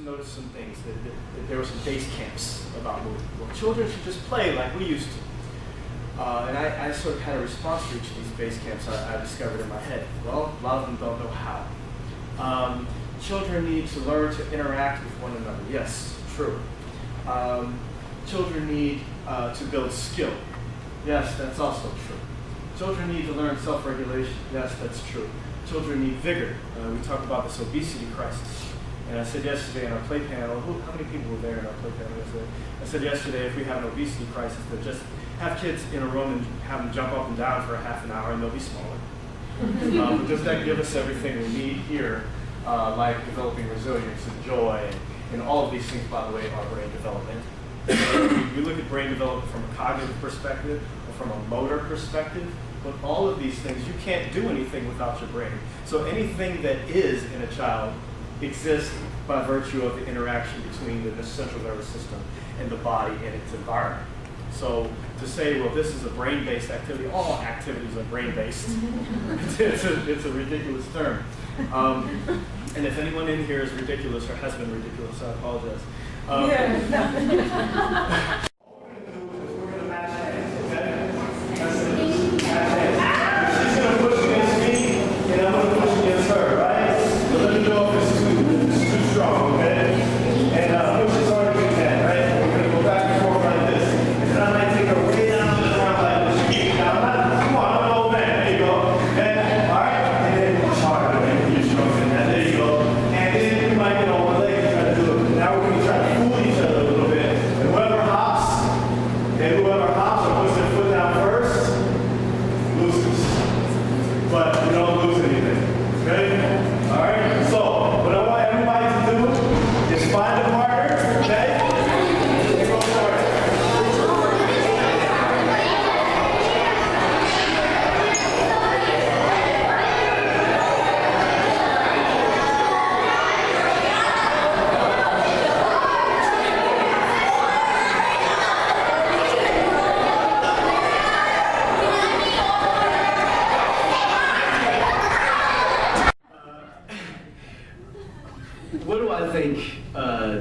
noticed some things, that there were some base camps about movement. Well, children should just play like we used to. And I sort of had a response to each of these base camps I discovered in my head. Well, a lot of them don't know how. Children need to learn to interact with one another. Yes, true. Children need to build skill. Yes, that's also true. Children need to learn self-regulation. Yes, that's true. Children need vigor. We talked about this obesity crisis. And I said yesterday in our play panel, how many people were there in our play panel yesterday? I said yesterday, if we have an obesity crisis, then just have kids in a room and have them jump up and down for a half an hour and they'll be smaller. But does that give us everything we need here, like developing resilience and joy, and all of these things, by the way, are brain development. We look at brain development from a cognitive perspective or from a motor perspective, but all of these things, you can't do anything without your brain. So anything that is in a child exists by virtue of the interaction between the central nervous system and the body and its environment. So to say, well, this is a brain-based activity, all activities are brain-based, it's a ridiculous term. And if anyone in here is ridiculous or has been ridiculous, I apologize.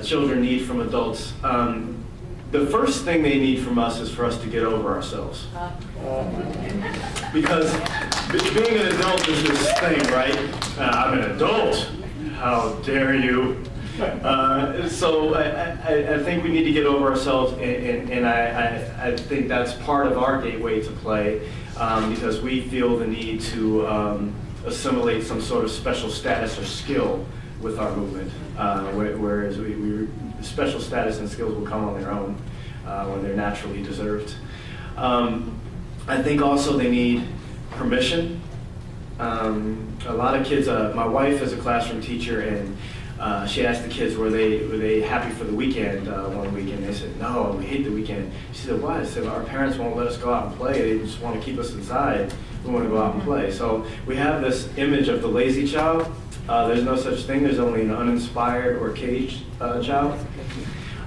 Children need from adults. The first thing they need from us is for us to get over ourselves. Because being an adult is this thing, right? I'm an adult. How dare you? So I think we need to get over ourselves, and I think that's part of our gateway to play, because we feel the need to assimilate some sort of special status or skill with our movement, whereas special status and skills will come on their own when they're naturally deserved. I think also they need permission. A lot of kids, my wife is a classroom teacher, and she asked the kids, were they happy for the weekend one weekend? They said, no, we hate the weekend. She said, why? I said, our parents won't let us go out and play. They just want to keep us inside. We want to go out and play. So we have this image of the lazy child. There's no such thing. There's only an uninspired or caged child.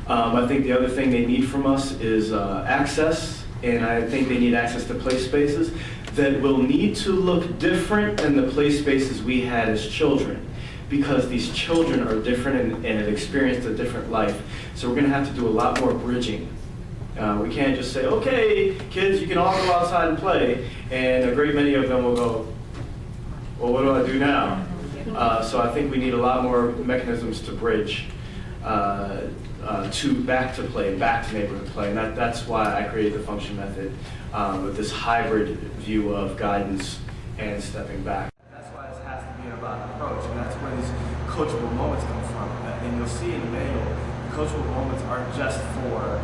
I think the other thing they need from us is access, and I think they need access to play spaces that will need to look different than the play spaces we had as children, because these children are different and have experienced a different life. So we're going to have to do a lot more bridging. We can't just say, okay, kids, you can all go outside and play, and a great many of them will go, well, what do I do now? So I think we need a lot more mechanisms to bridge back to play, back to neighborhood play, and that's why I created the function method with this hybrid view of guidance and stepping back. That's why this has to be about an approach, and that's where these coachable moments come from. And you'll see in the manual, the coachable moments aren't just for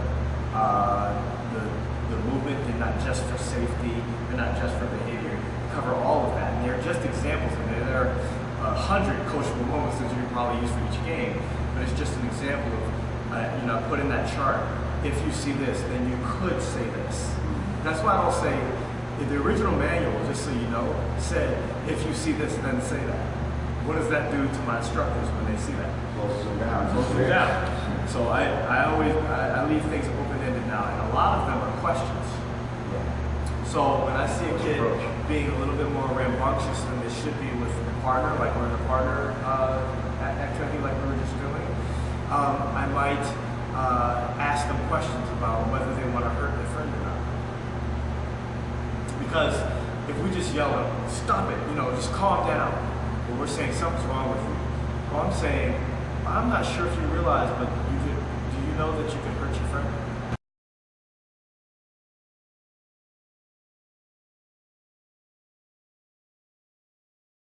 the movement, they're not just for safety, they're not just for behavior. They cover all of that, and they're just examples, and there are 100 coachable moments that you can probably use for each game, but it's just an example of, put in that chart, if you see this, then you could say this. That's why I'll say, in the original manual, just so you know, said, if you see this, then say that. What does that do to my instructors when they see that? Closes them down. Closes them down. So I leave things open-ended now, and a lot of them are questions. So when I see a kid being a little bit more rambunctious than they should be with a partner, like we're in a partner activity like we were just doing, I might ask them questions about whether they want to hurt their friend or not. Because if we just yell at them, stop it, just calm down, well, we're saying something's wrong with you. Well, I'm saying, I'm not sure if you realize, but do you know that you can hurt your friend?